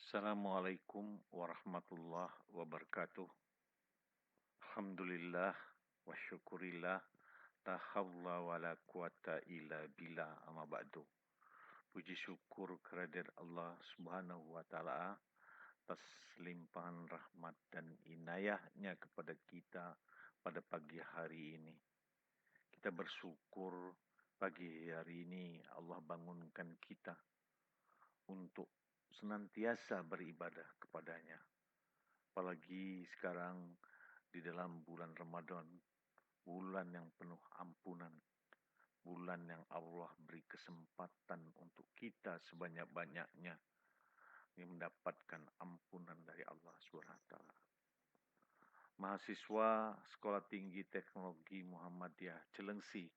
Assalamualaikum warahmatullahi wabarakatuh. Alhamdulillah wa syukurillah la haula wa la quwata illa billah amma ba'du. Puji syukur kehadirat Allah Subhanahu wa taala atas limpahan rahmat dan inayahnya kepada kita pada pagi hari ini. Kita bersyukur pagi hari ini Allah bangunkan kita untuk senantiasa beribadah kepadanya. Apalagi sekarang di dalam bulan Ramadan, bulan yang penuh ampunan, bulan yang Allah beri kesempatan untuk kita sebanyak-banyaknya mendapatkan ampunan dari Allah SWT. Mahasiswa Sekolah Tinggi Teknologi Muhammadiyah Cilengsi,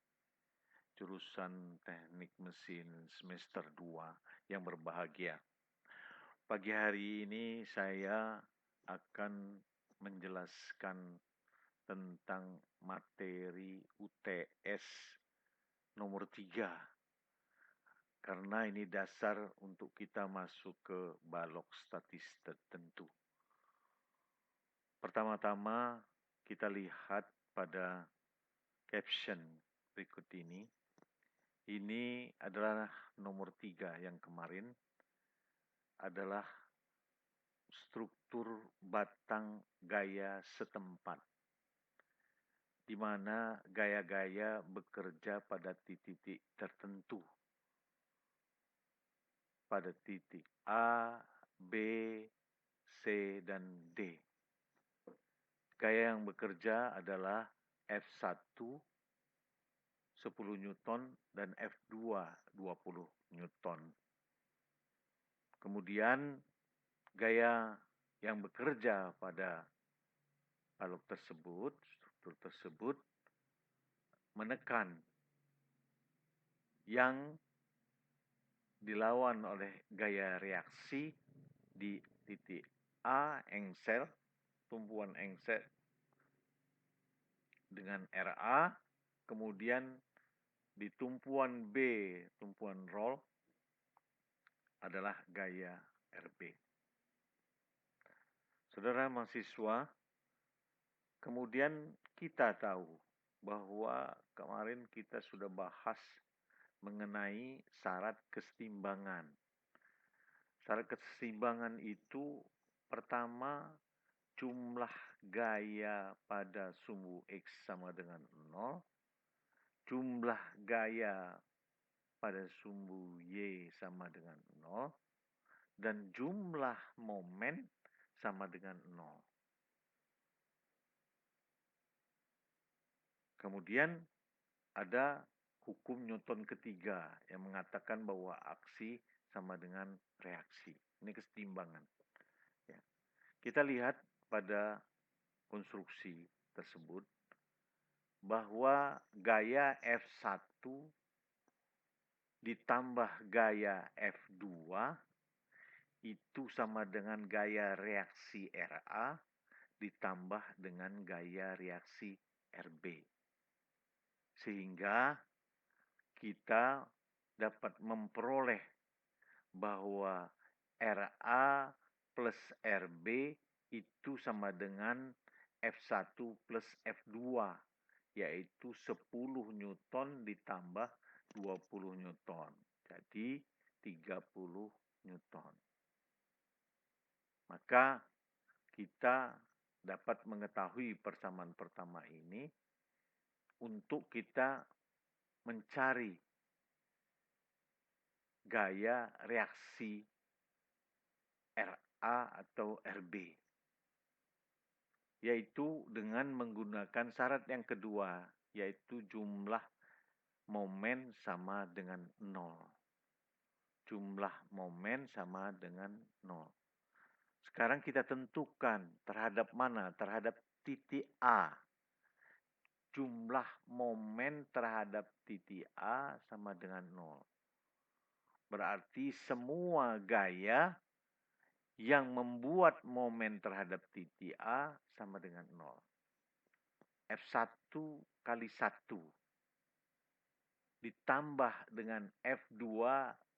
jurusan Teknik Mesin semester 2 yang berbahagia. Pagi hari ini saya akan menjelaskan tentang materi UTS nomor 3. Karena ini dasar untuk kita masuk ke balok statis tertentu. Pertama-tama kita lihat pada caption berikut ini. Ini adalah nomor 3 yang kemarin adalah struktur batang gaya setempat, di mana gaya-gaya bekerja pada titik tertentu, pada titik A, B, C, dan D. Gaya yang bekerja adalah F1 10 Newton dan F2 20 Newton. Kemudian gaya yang bekerja pada balok tersebut, struktur tersebut, menekan yang dilawan oleh gaya reaksi di titik A, engsel, tumpuan engsel dengan RA, kemudian di tumpuan B, tumpuan roll, adalah gaya RB. Saudara mahasiswa, kemudian kita tahu bahwa kemarin kita sudah bahas mengenai syarat kesetimbangan. Syarat kesetimbangan itu pertama, jumlah gaya pada sumbu X sama dengan 0, jumlah gaya pada sumbu Y sama dengan 0, dan jumlah momen sama dengan 0. Kemudian ada hukum Newton ketiga yang mengatakan bahwa aksi sama dengan reaksi. Ini kesetimbangan. Ya. Kita lihat pada konstruksi tersebut bahwa gaya F1 ditambah gaya F2 itu sama dengan gaya reaksi RA ditambah dengan gaya reaksi RB. Sehingga kita dapat memperoleh bahwa RA plus RB itu sama dengan F1 plus F2, yaitu 10 Newton ditambah 20 Newton. Jadi 30 Newton. Maka kita dapat mengetahui persamaan pertama ini untuk kita mencari gaya reaksi RA atau RB, yaitu dengan menggunakan syarat yang kedua, yaitu jumlah momen sama dengan 0. Jumlah momen sama dengan 0. Sekarang kita tentukan terhadap mana? Terhadap titik A. Jumlah momen terhadap titik A sama dengan 0. Berarti semua gaya yang membuat momen terhadap titik A sama dengan 0. F1 kali 1 ditambah dengan F2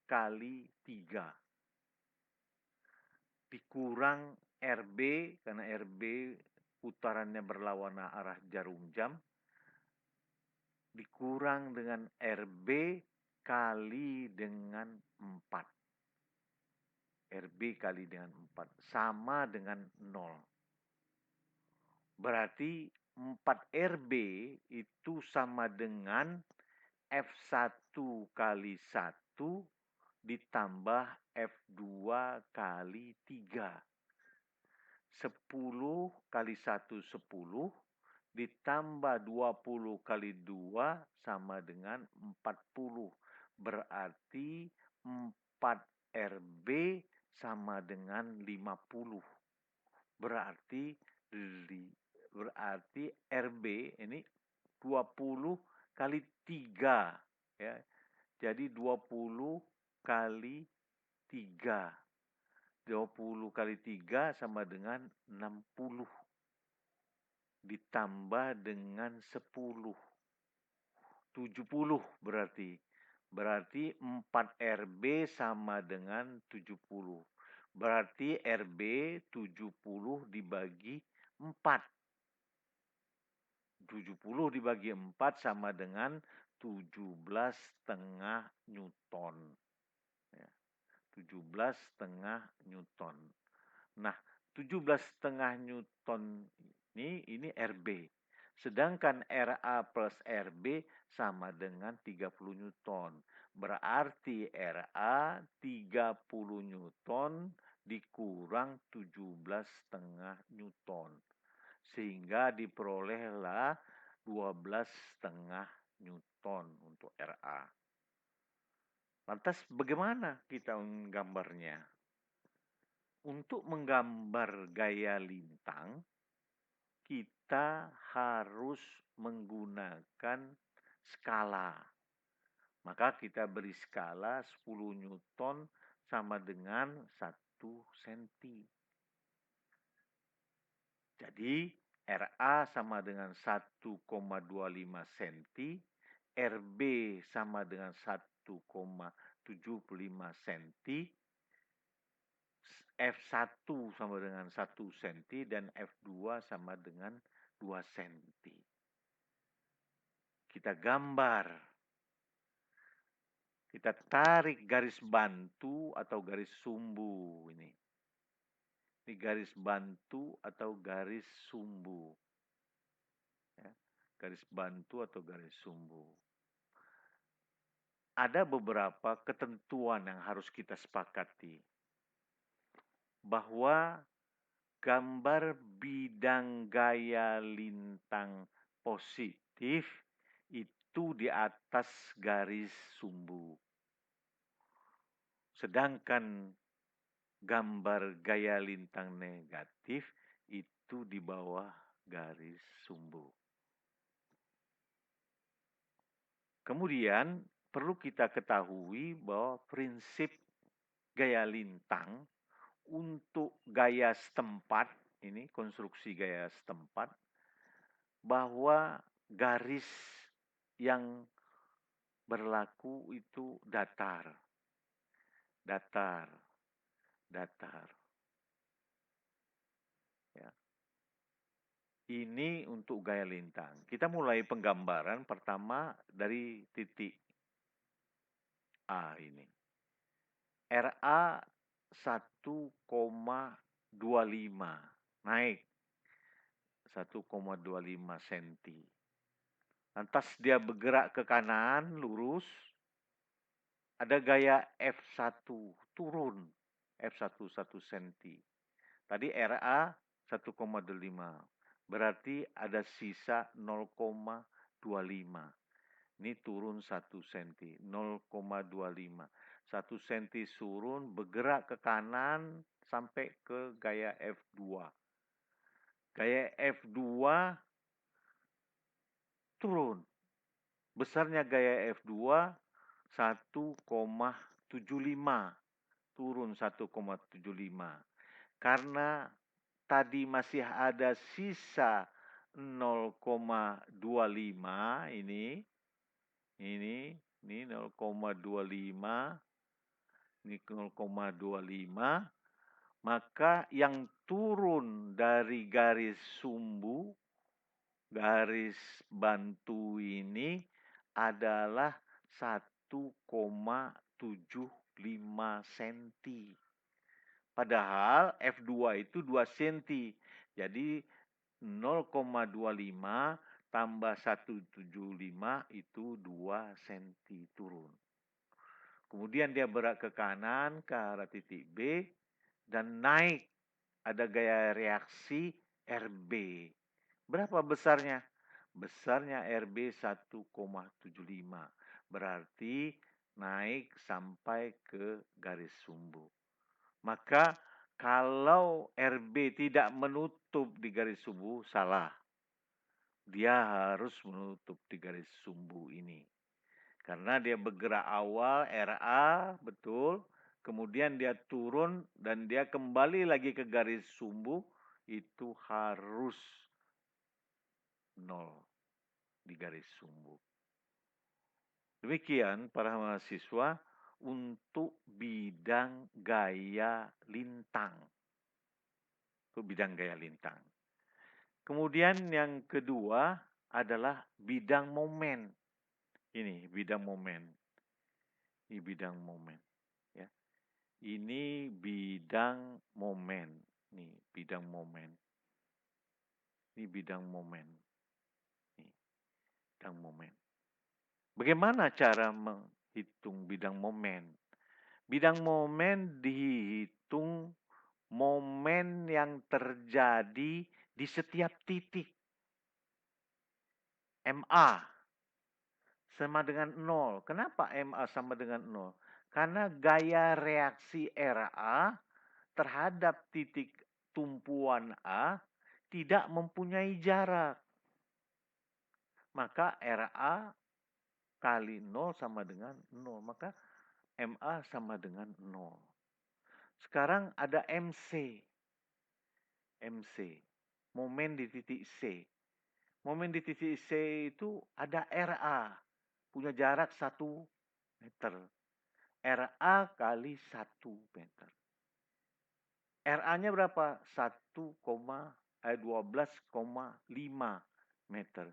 kali 3 dikurang RB, karena RB putarannya berlawanan arah jarum jam, dikurang dengan RB kali dengan 4. RB kali dengan 4 sama dengan 0. Berarti 4 RB itu sama dengan F1 kali 1 ditambah F2 kali 3. 10 kali 1, 10. Ditambah 20 kali 2 sama dengan 40. Berarti 4 RB sama dengan 50. Berarti RB ini 20 kali 3 ya. Jadi 20 kali 3. 20 kali 3 sama dengan 60. Ditambah dengan 10. 70 berarti. Berarti 4 RB sama dengan 70. Berarti RB 70 dibagi 4. 70 dibagi 4 sama dengan 17,5 Newton. Ya, 17,5 Newton. Nah, 17,5 Newton ini RB. Sedangkan RA plus RB sama dengan 30 Newton. Berarti RA 30 Newton dikurang 17,5 Newton. Sehingga diperolehlah 12,5 Newton untuk RA. Lantas bagaimana kita menggambarnya? Untuk menggambar gaya lintang, kita harus menggunakan skala. Maka kita beri skala 10 Newton sama dengan 1 cm. Jadi RA sama dengan 1,25 cm, RB sama dengan 1,75 cm, F1 sama dengan 1 cm, dan F2 sama dengan 2 cm. Kita gambar. Kita tarik garis bantu atau garis sumbu ini. Ini garis bantu atau garis sumbu. Ya, garis bantu atau garis sumbu. Ada beberapa ketentuan yang harus kita sepakati. Bahwa gambar bidang gaya lintang positif itu di atas garis sumbu. Sedangkan gambar gaya lintang negatif itu di bawah garis sumbu. Kemudian perlu kita ketahui bahwa prinsip gaya lintang untuk gaya setempat, ini konstruksi gaya setempat, bahwa garis yang berlaku itu datar. Datar. Datar. Ya. Ini untuk gaya lintang. Kita mulai penggambaran pertama dari titik A ini. RA 1,25 naik 1,25 cm. Lantas dia bergerak ke kanan lurus, ada gaya F1 turun F1 1 cm. Tadi RA 1,25. Berarti ada sisa 0,25. Ini turun 1 cm, 0,25. 1 cm turun, bergerak ke kanan sampai ke gaya F2. Gaya F2 turun. Besarnya gaya F2 1,75. Turun 1,75. Karena tadi masih ada sisa 0,25 ini 0,25, ini 0,25, Maka yang turun dari garis sumbu, garis bantu ini adalah 1,75 cm. Padahal F2 itu 2 cm. Jadi 0,25 tambah 175 itu 2 cm turun. Kemudian dia berat ke kanan ke arah titik B dan naik. Ada gaya reaksi RB. Berapa besarnya? Besarnya RB 1,75. Berarti naik sampai ke garis sumbu. Maka kalau RB tidak menutup di garis sumbu, salah. Dia harus menutup di garis sumbu ini. Karena dia bergerak awal RA, betul. Kemudian dia turun dan dia kembali lagi ke garis sumbu, itu harus 0 di garis sumbu. Demikian para mahasiswa untuk bidang gaya lintang. Itu bidang gaya lintang. Kemudian yang kedua adalah bidang momen. Ini bidang momen. Ini bidang momen. Ya. Ini bidang momen. Nih, bidang momen. Ini bidang momen. Nih, bidang momen. Bagaimana cara menghitung bidang momen? Bidang momen dihitung momen yang terjadi di setiap titik. MA sama dengan 0. Kenapa MA sama dengan 0? Karena gaya reaksi RA terhadap titik tumpuan A tidak mempunyai jarak. Maka RA kali 0 sama dengan 0. Maka MA sama dengan 0. Sekarang ada MC. MC. Momen di titik C. Momen di titik C itu ada RA. Punya jarak 1 meter. RA kali 1 meter. RA-nya berapa? 12,5 meter.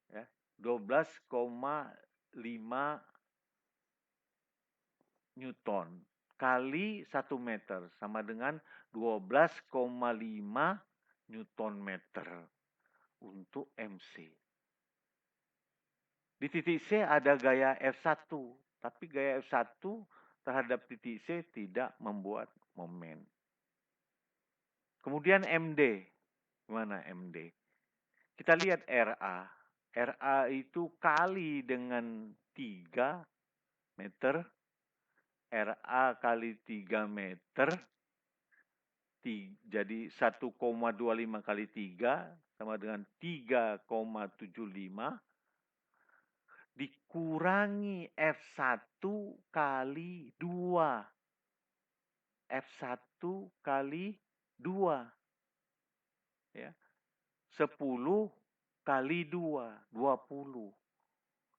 Ya, 12,5 Newton kali 1 meter sama dengan 12,5 Newton meter untuk MC. Di titik C ada gaya F1, tapi gaya F1 terhadap titik C tidak membuat momen. Kemudian MD. Gimana MD? Kita lihat RA. RA itu kali dengan 3 meter. RA kali 3 meter. Jadi 1,25 kali 3 sama dengan 3,75. Dikurangi F1 kali 2. F1 kali 2. Ya. 10 kali 2, 20.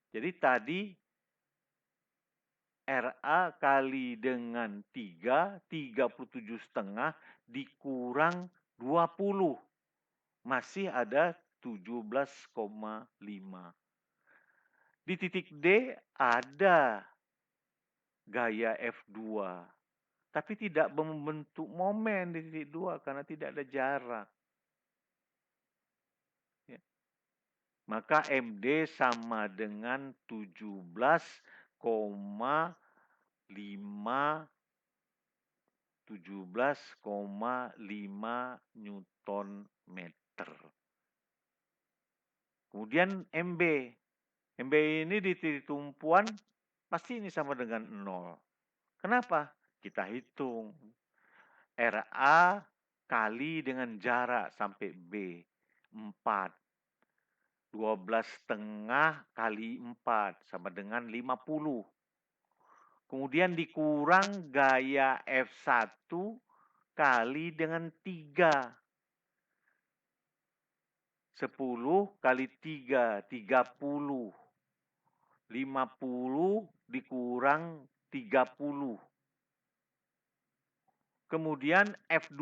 Jadi tadi RA kali dengan 3, 37,5 dikurang 20. Masih ada 17,5. Di titik D ada gaya F2. Tapi tidak membentuk momen di titik 2 karena tidak ada jarak. Ya. Maka MD sama dengan 17,5 Newton meter. Kemudian MB. MB ini di titik tumpuan pasti ini sama dengan 0. Kenapa? Kita hitung. RA kali dengan jarak sampai B. 4. 12,5 kali 4 sama dengan 50. Kemudian dikurang gaya F1 kali dengan 3. 10 kali 3, 30. 50 dikurang 30. Kemudian F2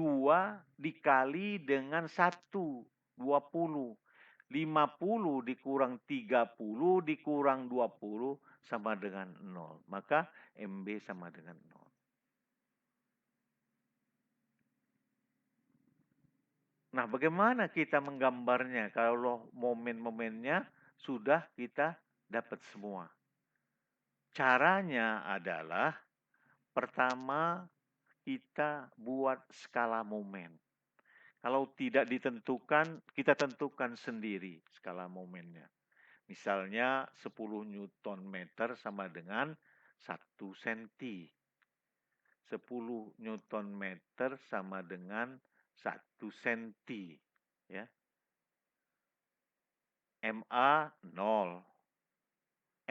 dikali dengan 1, 20. 50 dikurang 30 dikurang 20 sama dengan 0. Maka MB sama dengan 0. Nah, bagaimana kita menggambarnya kalau momen-momennya sudah kita dapat semua? Caranya adalah pertama kita buat skala momen. Kalau tidak ditentukan, kita tentukan sendiri skala momennya. Misalnya 10 Newton meter sama dengan 1 cm. 10 Newton meter sama dengan 1 cm. Ya. MA 0.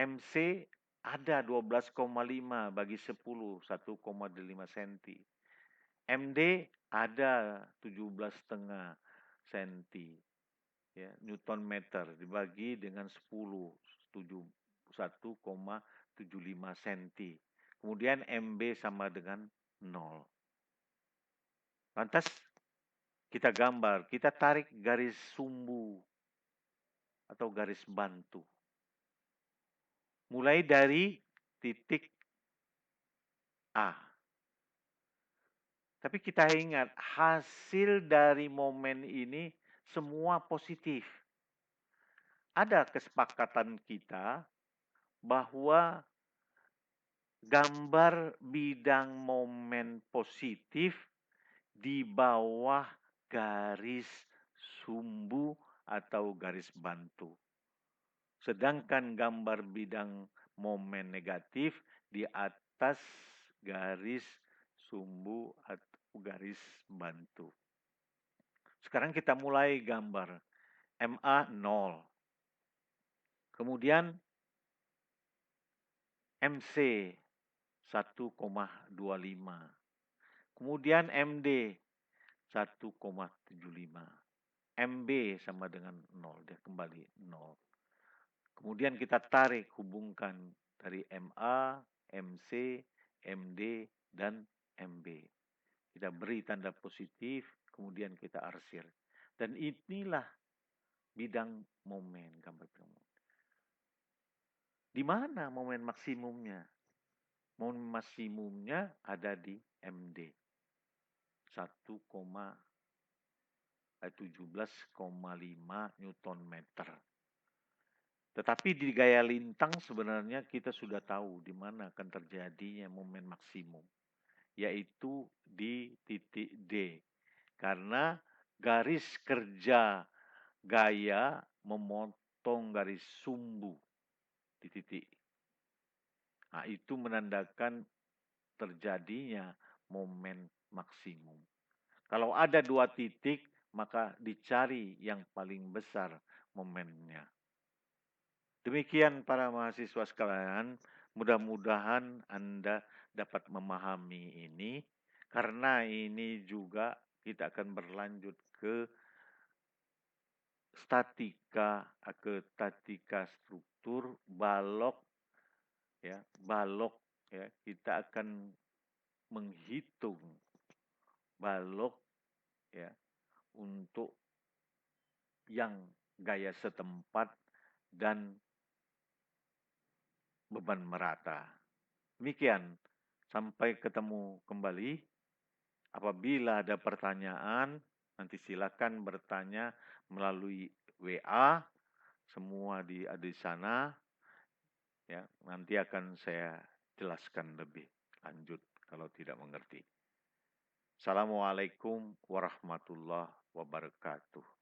MC ada 12,5 bagi 10, 1,5 cm. MD ada 17,5 cm. Ya, Newton meter dibagi dengan 10, 1,75 cm. Kemudian MB sama dengan 0. Lantas kita gambar, kita tarik garis sumbu atau garis bantu. Mulai dari titik A. Tapi kita ingat, hasil dari momen ini semua positif. Ada kesepakatan kita bahwa gambar bidang momen positif di bawah garis sumbu atau garis bantu. Sedangkan gambar bidang momen negatif di atas garis sumbu atau garis bantu. Sekarang kita mulai gambar. MA 0. Kemudian MC 1,25. Kemudian MD 1,75. MB sama dengan 0. Dia kembali 0. Kemudian kita tarik, hubungkan dari MA, MC, MD, dan MB. Kita beri tanda positif, kemudian kita arsir. Dan inilah bidang momen, gambar momen. Di mana momen maksimumnya? Momen maksimumnya ada di MD. 17,5 Newton meter. Tetapi di gaya lintang sebenarnya kita sudah tahu di mana akan terjadinya momen maksimum, yaitu di titik D. Karena garis kerja gaya memotong garis sumbu di titik. Nah, itu menandakan terjadinya momen maksimum. Kalau ada 2 titik, maka dicari yang paling besar momennya. Demikian para mahasiswa sekalian, mudah-mudahan Anda dapat memahami ini, karena ini juga kita akan berlanjut ke statika struktur, balok ya, kita akan menghitung balok ya untuk yang gaya setempat dan beban merata. Demikian, sampai ketemu kembali. Apabila ada pertanyaan, nanti silakan bertanya melalui WA. Semua ada di sana. Ya, nanti akan saya jelaskan lebih lanjut kalau tidak mengerti. Assalamualaikum warahmatullahi wabarakatuh.